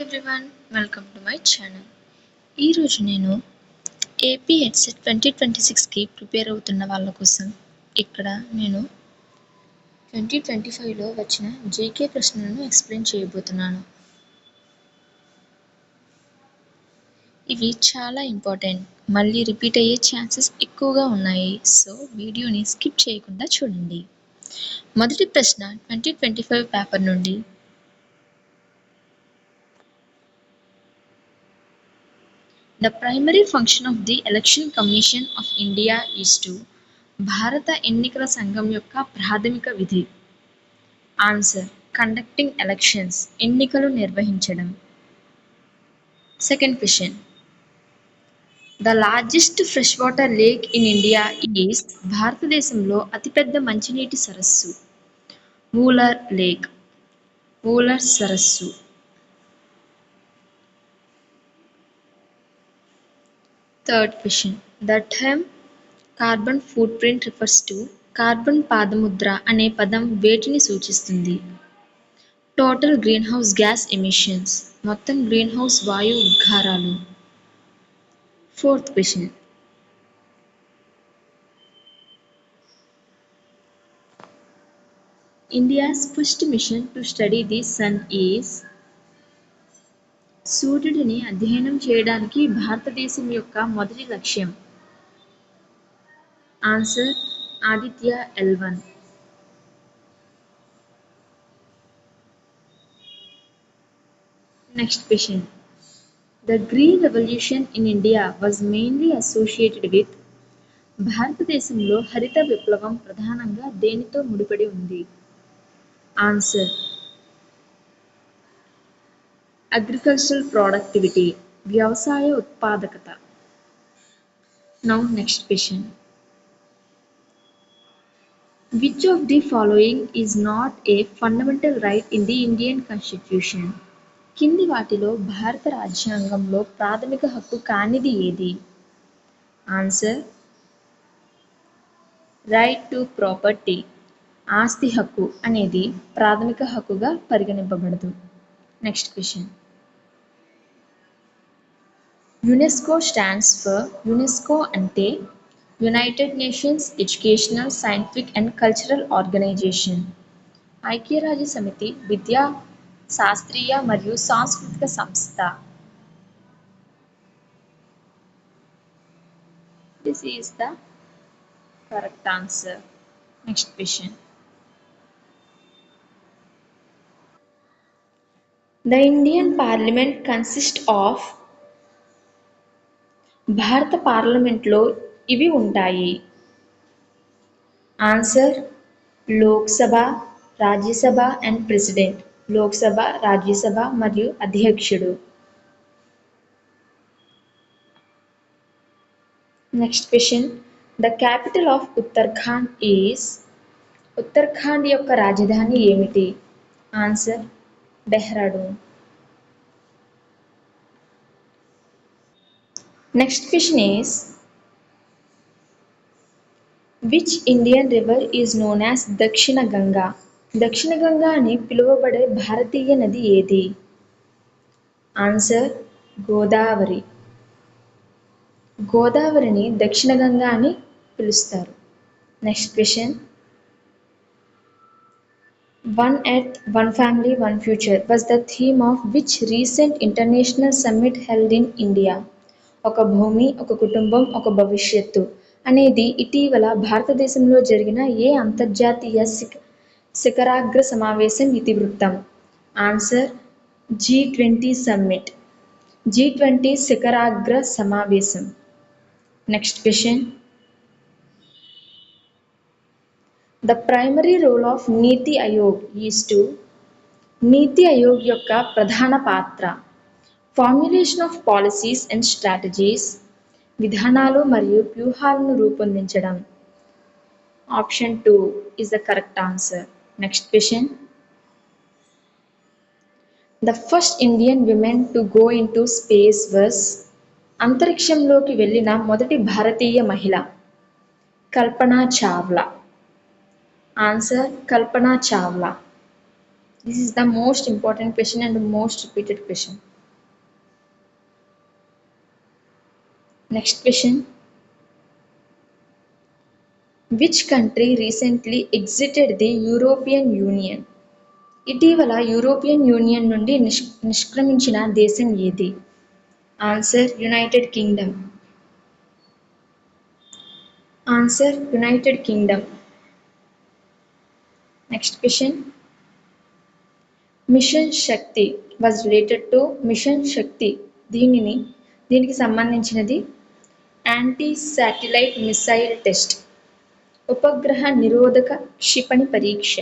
Everyone, welcome to my channel. ఈరోజు నేను AP headset 2026కి prepare అవుతున్న వాళ్ళ కోసం ఇక్కడ నేను 2025లో వచ్చిన జీకే ప్రశ్నలను ఎక్స్ప్లెయిన్ చేయబోతున్నాను. ఇవి చాలా ఇంపార్టెంట్, మళ్ళీ రిపీట్ అయ్యే ఛాన్సెస్ ఎక్కువగా ఉన్నాయి. సో వీడియోని స్కిప్ చేయకుండా చూడండి. మొదటి ప్రశ్న 2025 పేపర్ నుండి. The primary function of the Election Commission of India is to భారత ఎన్నికల సంఘం యొక్క ప్రాథమిక విధి. ఆన్సర్ కండక్టింగ్ ఎలక్షన్స్, ఎన్నికలు నిర్వహించడం. Second question, the largest fresh water lake in India is భారతదేశంలో అతిపెద్ద మంచినీటి సరస్సు. వూలర్ లేక్, వూలర్ సరస్సు. Third question, the term carbon footprint refers to carbon పాదముద్ర అనే పదం వేటిని సూచిస్తుంది? Total greenhouse gas emissions, మొత్తం గ్రీన్ హౌస్ వాయు ఉద్గారాలు. Fourth question, India's first mission to study the sun is. సూర్యుడిని అధ్యయనం చేయడానికి భారతదేశం యొక్క మొదటి లక్ష్యం. Answer Aditya L1. Next question, the green revolution in India was mainly associated with. భారతదేశంలో హరిత విప్లవం ప్రధానంగా దేనితో ముడిపడి ఉంది? ఆన్సర్ అగ్రికల్చరల్ ప్రొడక్టివిటీ, వ్యవసాయ ఉత్పాదకత. Now next question, which of the following is not a fundamental right in the Indian constitution? కింది వాటిలో భారత రాజ్యాంగంలో ప్రాథమిక హక్కు కానిది ఏది? ఆన్సర్ రైట్ టు ప్రాపర్టీ, ఆస్తి హక్కు అనేది ప్రాథమిక హక్కుగా పరిగణింపబడదు. Next question, UNESCO stands for. UNESCO అంటే United Nations educational, scientific and cultural organisation. ఐక్యరాజ్య సమితి విద్యా, శాస్త్రీయ మరియు సాంస్కృతిక సంస్థ. This is the correct answer. Next question, the Indian parliament consist of. భారత పార్లమెంట్లో ఇవి ఉంటాయి. Answer Lok Sabha, Rajya Sabha and president. Lok Sabha, Rajya Sabha మరియు అధ్యక్షుడు. Next question, the capital of Uttarakhand is. Uttarakhand యొక్క రాజధాని ఏమిటి? Answer Dehradun. Next question is, which Indian river is known as దక్షిణ గంగా? దక్షిణ గంగా అని పిలువబడే భారతీయ నది ఏది? ఆన్సర్ గోదావరి. గోదావరిని దక్షిణ గంగా అని పిలుస్తారు. Next question, one earth one family one future was the theme of which recent international summit held in India? ఒక భూమి, ఒక కుటుంబం, ఒక భవిష్యత్తు అనేది ఇటీవల భారతదేశంలో జరిగిన ఏ అంతర్జాతీయ శిఖరాగ్ర సమావేశం ఇతివృత్తం? Answer G20 summit. G20 శిఖరాగ్ర సమావేశం. Next question, the primary role of NITI Aayog is to. NITI Aayog యొక్క ప్రధాన పాత్ర formulation of policies and strategies, విధానాలు మరియు వ్యూహాలను రూపొందించడం. Option 2 is the correct answer. Next question, the first Indian woman to go into space was. అంతరిక్షంలోకి వెళ్ళిన మొదటి భారతీయ మహిళ Kalpana Chawla. Answer Kalpana Chawla. This is the most important question and the most repeated question. Next question. Which country recently exited the European Union? ఇటీవల European union నుండి నిష్క్రమించిన దేశం ఏది? Answer United Kingdom. Answer United Kingdom. Next question. Mission Shakti was related to mission Shakti దీనికి సంబంధించినది anti satellite missile test, ఉపగ్రహ నిరోధక క్షిపణి పరీక్ష.